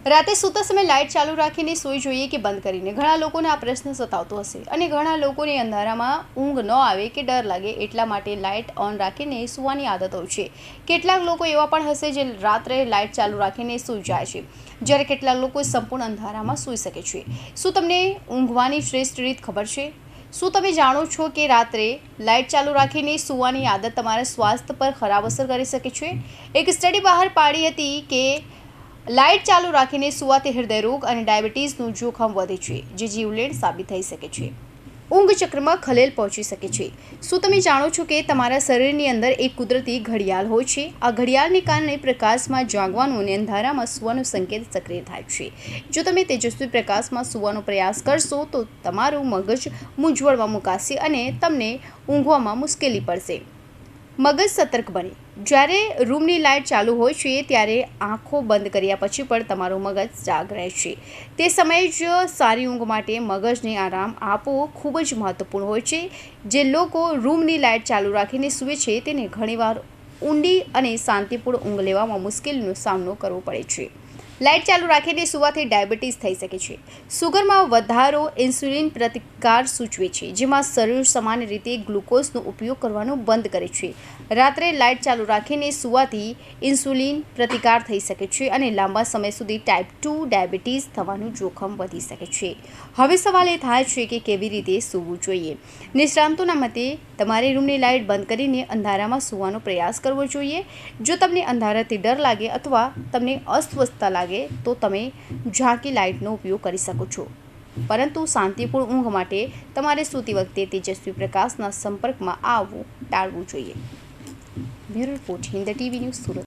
રાતે સૂતા સમયે લાઇટ ચાલુ રાખીને સૂઈ જોઈએ કે બંધ કરીને? ઘણા લોકોને આ પ્રશ્ન સતાવતો હશે અને ઘણા લોકોને અંધારામાં ઊંઘ ન આવે કે ડર લાગે એટલા માટે લાઇટ ઓન રાખીને સૂવાની આદત હોય છે। કેટલાક લોકો એવા પણ હશે જે રાત્રે લાઇટ ચાલુ રાખીને સૂઈ જાય છે, જ્યારે કેટલાક લોકો સંપૂર્ણ અંધારામાં સૂઈ શકે છે। શું તમને ઊંઘવાની શ્રેષ્ઠ રીત ખબર છે? શું તમે જાણો છો કે રાત્રે લાઇટ ચાલુ રાખીને સૂવાની આદત તમારા સ્વાસ્થ્ય પર ખરાબ અસર કરી શકે છે? એક સ્ટડી બહાર પાડી હતી કે લાઇટ ચાલુ રાખીને સૂવાથી હૃદયરોગ અને ડાયાબિટીસનું જોખમ વધે છે, જે જીવલેણ સાબિત થઈ શકે છે। ઊંઘ ચક્રમાં ખલેલ પહોંચી શકે છે। શું તમે જાણો છો કે તમારા શરીરની અંદર એક કુદરતી ઘડિયાળ હોય છે? આ ઘડિયાળને કારણે પ્રકાશમાં જાગવાનું અને અંધારામાં સૂવાનો સંકેત સક્રિય થાય છે। જો તમે તેજસ્વી પ્રકાશમાં સૂવાનો પ્રયાસ કરશો તો તમારું મગજ મૂંઝવણમાં મુકાશે અને તમને ઊંઘવામાં મુશ્કેલી પડશે। મગજ સતર્ક બને। જ્યારે રૂમની લાઇટ ચાલુ હોય છે ત્યારે આંખો બંધ કર્યા પછી પણ તમારું મગજ જાગ રહે છે। તે સમયે જ સારી ઊંઘ માટે મગજને આરામ આપવો ખૂબ જ મહત્વપૂર્ણ હોય છે। જે લોકો રૂમની લાઇટ ચાલુ રાખીને સૂવે છે તેને ઘણીવાર ઊંડી અને શાંતિપૂર્ણ ઊંઘ લેવામાં મુશ્કેલીનો સામનો કરવો પડે છે। લાઇટ ચાલુ રાખીને સૂવાથી ડાયાબિટીસ થઈ શકે છે। સુગરમાં વધારો ઇન્સ્યુલિન પ્રતિકાર સૂચવે છે, જેમાં શરીર સામાન્ય રીતે ગ્લુકોઝનો ઉપયોગ કરવાનું બંધ કરે છે। રાત્રે લાઇટ ચાલુ રાખીને સૂવાથી ઇન્સ્યુલિન પ્રતિકાર થઈ શકે છે અને લાંબા સમય સુધી ટાઈપ 2 ડાયાબિટીસ થવાનું જોખમ વધી શકે છે। હવે સવાલ એ થાય છે કે કેવી રીતે સૂવું જોઈએ? નિષ્ણાતોના મતે તમારે રૂમની લાઇટ બંધ કરીને અંધારામાં સૂવાનો પ્રયાસ કરવો જોઈએ। જો તમને અંધારાથી ડર લાગે અથવા તમને અસ્વસ્થતા લાગે તો તમે ઝાંકી લાઇટનો ઉપયોગ કરી શકો છો, પરંતુ શાંતિપૂર્ણ ઊંઘ માટે તમારે સૂતી વખતે તેજસ્વી પ્રકાશના સંપર્કમાં આવવું ટાળવું જોઈએ। Bureau report, Hind TV news, Surat.